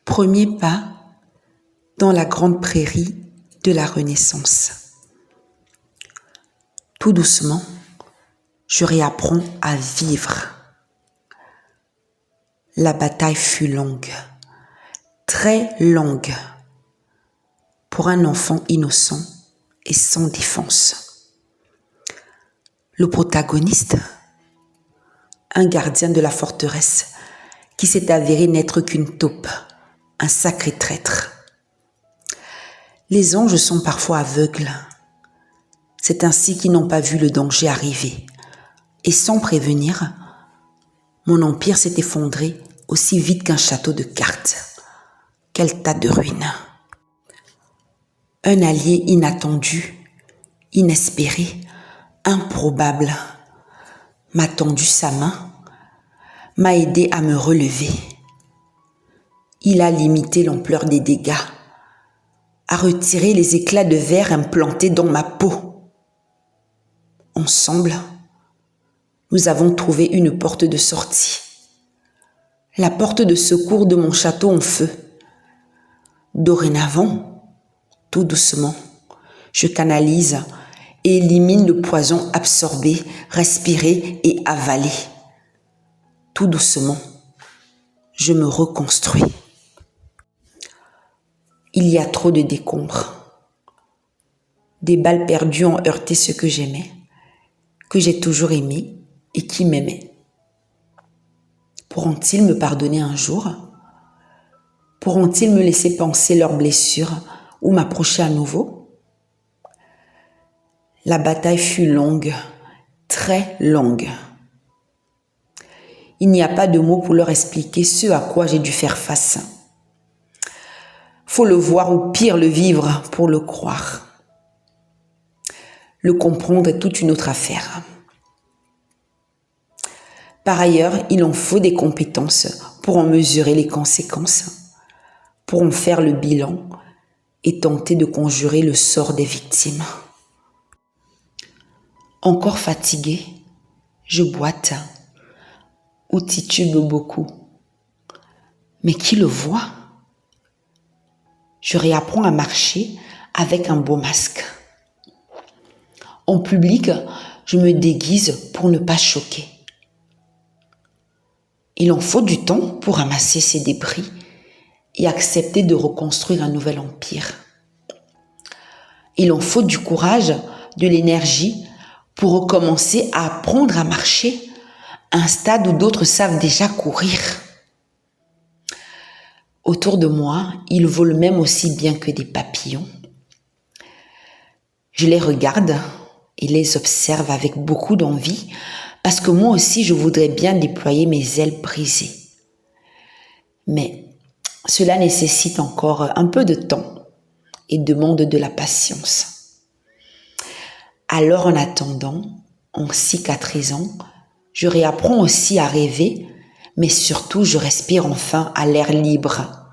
Premier pas dans la grande prairie de la Renaissance. Tout doucement, je réapprends à vivre. La bataille fut longue, très longue, pour un enfant innocent et sans défense. Le protagoniste, un gardien de la forteresse qui s'est avéré n'être qu'une taupe, un sacré traître. Les anges sont parfois aveugles. C'est ainsi qu'ils n'ont pas vu le danger arriver. Et sans prévenir, mon empire s'est effondré aussi vite qu'un château de cartes. Quel tas de ruines! Un allié inattendu, inespéré, improbable, m'a tendu sa main, m'a aidé à me relever. Il a limité l'ampleur des dégâts, a retiré les éclats de verre implantés dans ma peau. Ensemble, nous avons trouvé une porte de sortie, la porte de secours de mon château en feu. Dorénavant, tout doucement, je canalise et élimine le poison absorbé, respiré et avalé. Tout doucement, je me reconstruis. Il y a trop de décombres. Des balles perdues ont heurté ce que j'aimais, que j'ai toujours aimé et qui m'aimait. Pourront-ils me pardonner un jour? Pourront-ils me laisser penser leurs blessures ou m'approcher à nouveau? La bataille fut longue, très longue. Il n'y a pas de mots pour leur expliquer ce à quoi j'ai dû faire face. Faut le voir ou pire le vivre pour le croire. Le comprendre est toute une autre affaire. Par ailleurs, il en faut des compétences pour en mesurer les conséquences, pour en faire le bilan et tenter de conjurer le sort des victimes. Encore fatiguée, je boite ou titube beaucoup. Mais qui le voit? Je réapprends à marcher avec un beau masque. En public, je me déguise pour ne pas choquer. Il en faut du temps pour ramasser ces débris et accepter de reconstruire un nouvel empire. Il en faut du courage, de l'énergie pour recommencer à apprendre à marcher à un stade où d'autres savent déjà courir. Autour de moi, ils volent même aussi bien que des papillons. Je les regarde et les observe avec beaucoup d'envie parce que moi aussi, je voudrais bien déployer mes ailes brisées. Mais cela nécessite encore un peu de temps et demande de la patience. Alors en attendant, en cicatrisant, je réapprends aussi à rêver, mais surtout je respire enfin à l'air libre.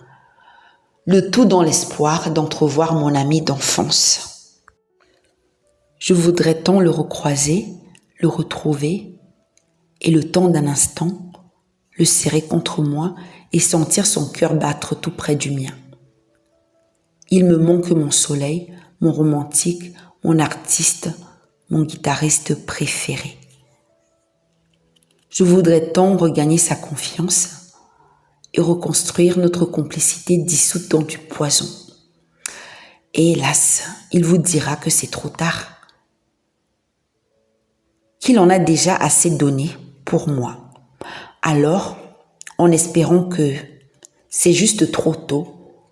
Le tout dans l'espoir d'entrevoir mon ami d'enfance. Je voudrais tant le recroiser, le retrouver, et le temps d'un instant, le serrer contre moi et sentir son cœur battre tout près du mien. Il me manque mon soleil, mon romantique, mon artiste, mon guitariste préféré. Je voudrais tant regagner sa confiance et reconstruire notre complicité dissoute dans du poison. Et hélas, il vous dira que c'est trop tard, qu'il en a déjà assez donné pour moi. Alors, en espérant que c'est juste trop tôt,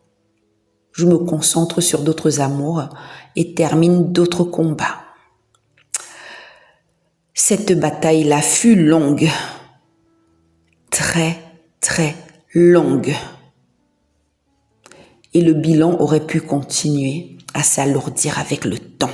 je me concentre sur d'autres amours et termine d'autres combats. Cette bataille-là fut longue, très, très longue. Et le bilan aurait pu continuer à s'alourdir avec le temps.